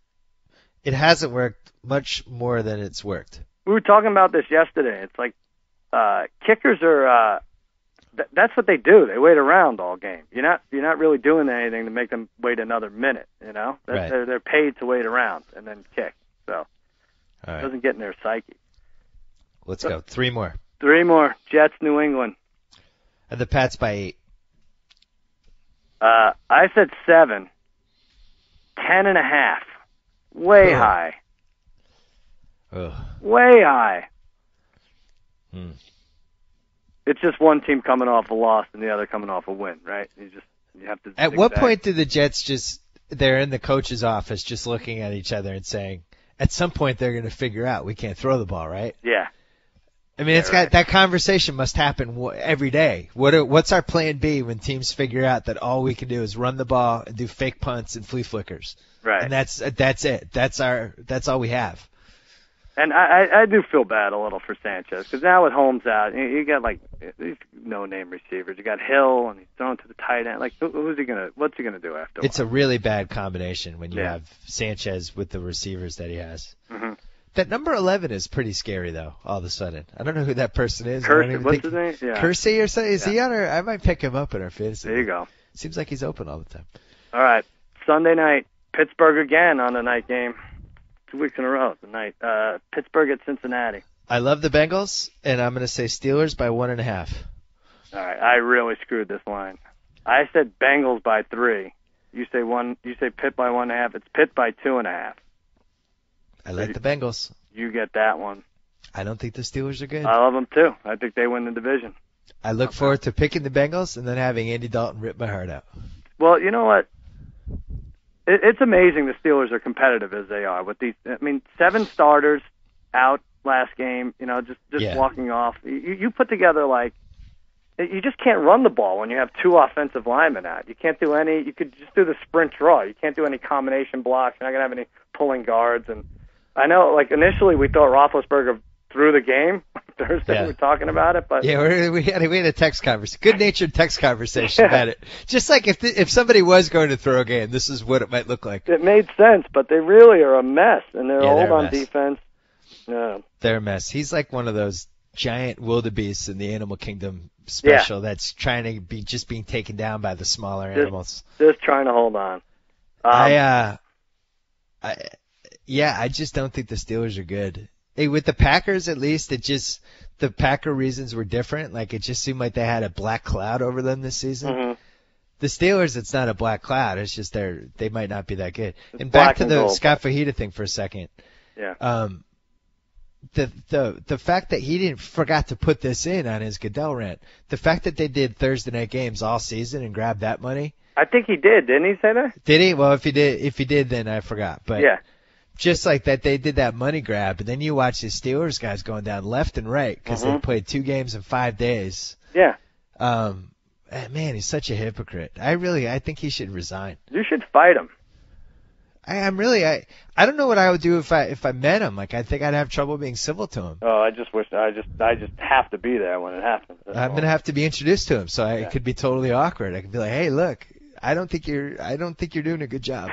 It hasn't worked much more than it's worked. We were talking about this yesterday. It's like kickers are. That's what they do. They wait around all game. You're not really doing anything to make them wait another minute. You know, right. They're paid to wait around and then kick. So it doesn't get in their psyche. Let's go. 3 more. 3 more. Jets, New England. And the Pats by 8. I said 7. 10.5. Way high. Ugh. Way high. Hmm. It's just one team coming off a loss and the other coming off a win, right? You have to. At what point do the Jets they're in the coach's office just looking at each other and saying, at some point they're going to figure out we can't throw the ball, right? Yeah. I mean, that conversation must happen every day. What's our plan B when teams figure out that all we can do is run the ball and do fake punts and flea flickers? Right. And that's it. That's all we have. And I do feel bad a little for Sanchez because now with Holmes out, you got like these no-name receivers. You got Hill and he's thrown to the tight end. Like what's he gonna do after? It's a really bad combination when you have Sanchez with the receivers that he has. Mm-hmm. That number 11 is pretty scary though. All of a sudden, I don't know who that person is. What's his name? Yeah. Kersey or something? Is he on our? I might pick him up in our fantasy. There you go. Seems like he's open all the time. All right, Sunday night, Pittsburgh again on the night game. 2 weeks in a row tonight. Pittsburgh at Cincinnati. I love the Bengals, and I'm going to say Steelers by 1.5. All right, I really screwed this line. I said Bengals by 3. You say one. You say Pitt by 1.5. It's Pitt by 2.5. I like the Bengals. You get that one. I don't think the Steelers are good. I love them too. I think they win the division. I look forward to picking the Bengals and then having Andy Dalton rip my heart out. Well, you know what? It's amazing the Steelers are competitive as they are with these. I mean, 7 starters out last game. You know, just walking off. You put together like you just can't run the ball when you have 2 offensive linemen out. You can't do any. You could just do the sprint draw. You can't do any combination blocks. You're not gonna have any pulling guards. And I know, like initially we thought Roethlisberger threw the game Thursday. We were talking about it, but we had a text conversation, good-natured text conversation about it. Just like if somebody was going to throw a game, this is what it might look like. It made sense, but they really are a mess, and they're old on defense. Yeah. They're a mess. He's like one of those giant wildebeests in the Animal Kingdom special that's trying to be just being taken down by the smaller animals. Just trying to hold on. I just don't think the Steelers are good. Hey, with the Packers, at least, the Packer reasons were different. Like, it just seemed like they had a black cloud over them this season. Mm-hmm. The Steelers, it's not a black cloud. It's just they might not be that good. And back to the Scott Fajita thing for a second. Yeah. The fact that he forgot to put this in on his Goodell rant. The fact that they did Thursday night games all season and grabbed that money. I think he did. Didn't he say that? Did he? Well, if he did, then I forgot. But yeah. Just like that, they did that money grab, and then you watch the Steelers guys going down left and right because they played 2 games in 5 days. Yeah. Man, he's such a hypocrite. I think he should resign. You should fight him. I don't know what I would do if I met him. Like, I think I'd have trouble being civil to him. Oh, I just have to be there when it happens. I'm gonna have to be introduced to him, so it could be totally awkward. I could be like, hey, look, I don't think you're doing a good job.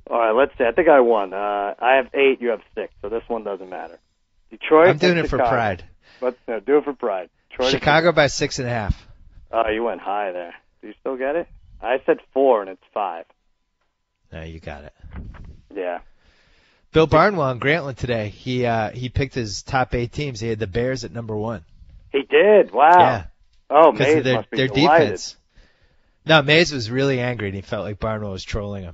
All right, let's see. I think I won. I have 8. You have 6. So this one doesn't matter. Detroit. I'm doing it for pride. Let's do it for pride. Detroit Chicago by 6.5. Oh, you went high there. Do you still get it? I said 4, and it's 5. No, you got it. Yeah. Bill Barnwell in Grantland today. He picked his top 8 teams. He had the Bears at number 1. He did. Wow. Yeah. Oh, Mays must be their delighted. defense. No, Mays was really angry, and he felt like Barnwell was trolling him.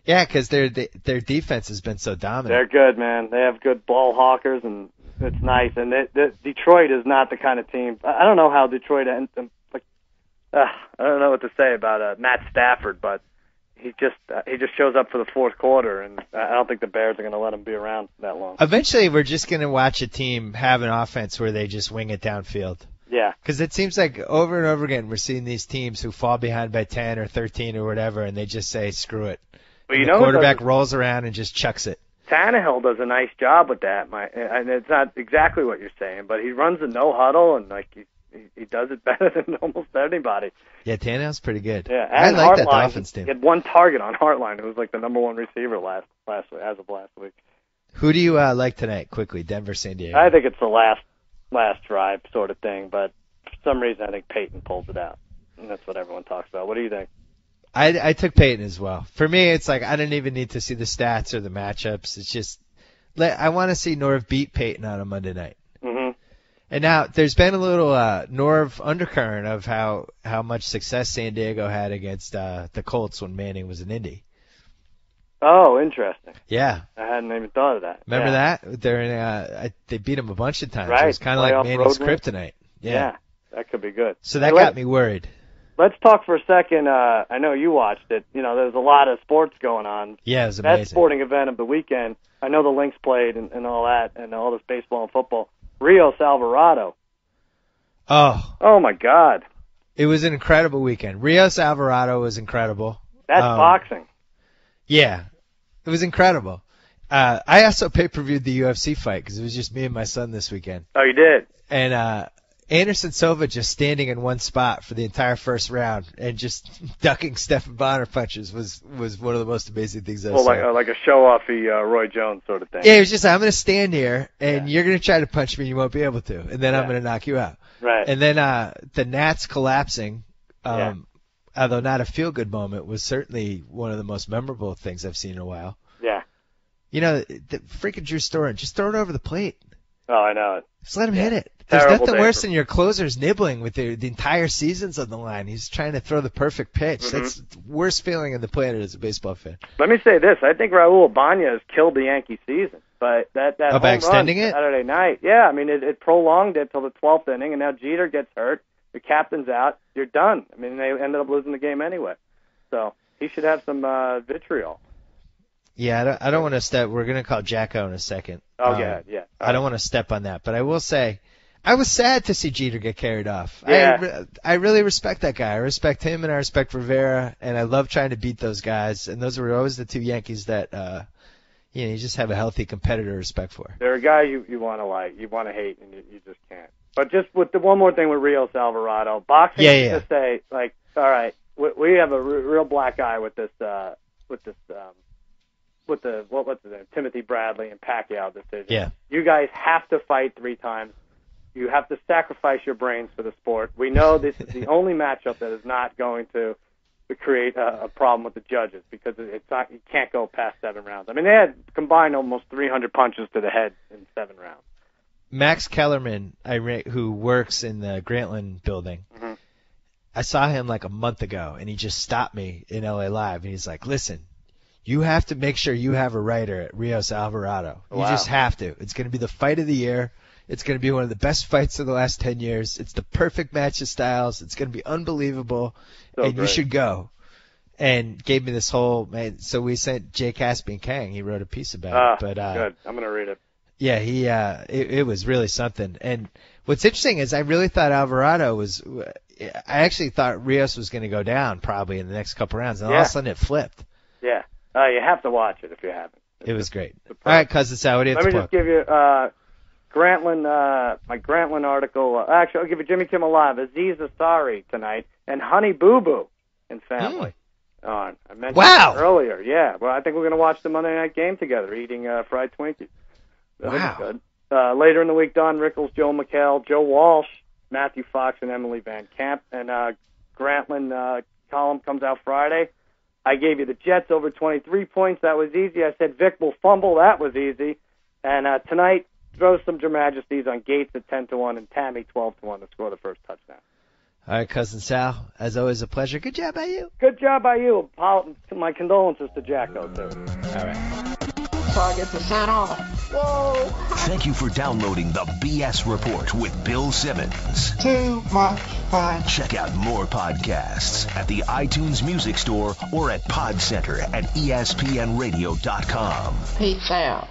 Yeah, because their defense has been so dominant. They're good, man. They have good ball hawkers, and it's nice. And Detroit is not the kind of team. I don't know how Detroit ends. I don't know what to say about Matt Stafford, but he just shows up for the fourth quarter, and I don't think the Bears are going to let him be around that long. Eventually, we're just going to watch a team have an offense where they just wing it downfield. Yeah. Because it seems like over and over again we're seeing these teams who fall behind by 10 or 13 or whatever, and they just say, screw it. Well, the quarterback rolls around and just chucks it. Tannehill does a nice job with that. And it's not exactly what you're saying, but he runs a no huddle, and he does it better than almost anybody. Yeah, Tannehill's pretty good. Yeah, I and like that Hartline, Dolphins team. He had one target on Hartline, who was like the number one receiver last week, as of last week. Who do you like tonight? Quickly, Denver, San Diego. I think it's the last drive sort of thing, but for some reason I think Peyton pulls it out, and that's what everyone talks about. What do you think? I took Peyton as well. For me, it's like I don't even need to see the stats or the matchups. It's just I want to see Norv beat Peyton on a Monday night. Mm-hmm. And now there's been a little Norv undercurrent of how much success San Diego had against the Colts when Manning was in Indy. Oh, interesting. Yeah. I hadn't even thought of that. Remember that? They're in, they beat him a bunch of times. Right. It was kind of like Manning's kryptonite. Yeah, that could be good. So that got me worried. Let's talk for a second. I know you watched it. There's a lot of sports going on. Yeah, it was amazing. That sporting event of the weekend. I know the Lynx played and all that, and all this baseball and football. Rios Alvarado. Oh my God. It was an incredible weekend. Rios Alvarado was incredible. That's boxing. Yeah, it was incredible. I also pay-per-viewed the UFC fight because it was just me and my son this weekend. Oh, you did? And Anderson Silva just standing in one spot for the entire first round and just ducking Stephan Bonner punches was one of the most amazing things I've seen. Well, like a show-offy Roy Jones sort of thing. Yeah, it was just, I'm going to stand here, and you're going to try to punch me, and you won't be able to, and then I'm going to knock you out. Right. And then the Nats collapsing, although not a feel-good moment, was certainly one of the most memorable things I've seen in a while. Yeah. The freaking Drew Storen, just throw it over the plate. Oh, I know it. Just let him hit it. There's nothing worse than your closers nibbling with the entire season's on the line. He's trying to throw the perfect pitch. Mm-hmm. That's the worst feeling on the planet as a baseball fan. Let me say this. I think Raul Ibanez killed the Yankee season. But that home by extending run it? Saturday night. Yeah, I mean, it prolonged it till the 12th inning, and now Jeter gets hurt. The captain's out. You're done. I mean, they ended up losing the game anyway. So he should have some vitriol. Yeah, I don't want to step. We're going to call Jacko in a second. Oh, yeah. I don't want to step on that. But I will say, I was sad to see Jeter get carried off. Yeah. I really respect that guy. I respect him, and I respect Rivera, and I love trying to beat those guys. And those were always the two Yankees that, you just have a healthy competitor respect for. They're a guy you want to like, you want to hate, and you just can't. But just with the one more thing with Rios Alvarado, boxing to say, like, all right, we have a real black eye with this what's his name, Timothy Bradley and Pacquiao decision. Yeah. You guys have to fight 3 times. You have to sacrifice your brains for the sport. We know this is the only matchup that is not going to create a problem with the judges because it's not. You can't go past 7 rounds. I mean, they had combined almost 300 punches to the head in 7 rounds. Max Kellerman, who works in the Grantland building, mm-hmm. I saw him like a month ago, and he just stopped me in LA Live, and he's like, listen, you have to make sure you have a writer at Rios Alvarado. You just have to. It's going to be the fight of the year. It's going to be one of the best fights of the last 10 years. It's the perfect match of styles. It's going to be unbelievable, and you should go. And gave me this whole so we sent Jay Caspian Kang. He wrote a piece about it. But good. I'm going to read it. Yeah, it was really something. And what's interesting is I really thought Alvarado was. I actually thought Rios was going to go down probably in the next couple rounds, and all of a sudden it flipped. Yeah. You have to watch it if you haven't. It was great. All right, Cousin Sal, what do you have to Let me just give you Grantland, my Grantland article. Actually, I'll give you Jimmy Kimmel Live, Aziz Ansari tonight, and Honey Boo Boo and family. I mentioned it earlier. Yeah. Well, I think we're going to watch the Monday night game together, eating fried Twinkies. That'll be good. Later in the week, Don Rickles, Joe McHale, Joe Walsh, Matthew Fox, and Emily Van Camp. And Grantland column comes out Friday. I gave you the Jets over 23 points. That was easy. I said Vic will fumble. That was easy. And tonight, throw some Dramajestys on Gates at 10-1 and Tammy 12-1 to score the first touchdown. All right, Cousin Sal, as always, a pleasure. Good job by you. Good job by you. My condolences to Jacko, too. All right. So I get to sign off. Whoa. Thank you for downloading the B.S Report with Bill Simmons. Too much fun. Check out more podcasts at the iTunes Music Store or at Pod Center at ESPNradio.com. Peace out.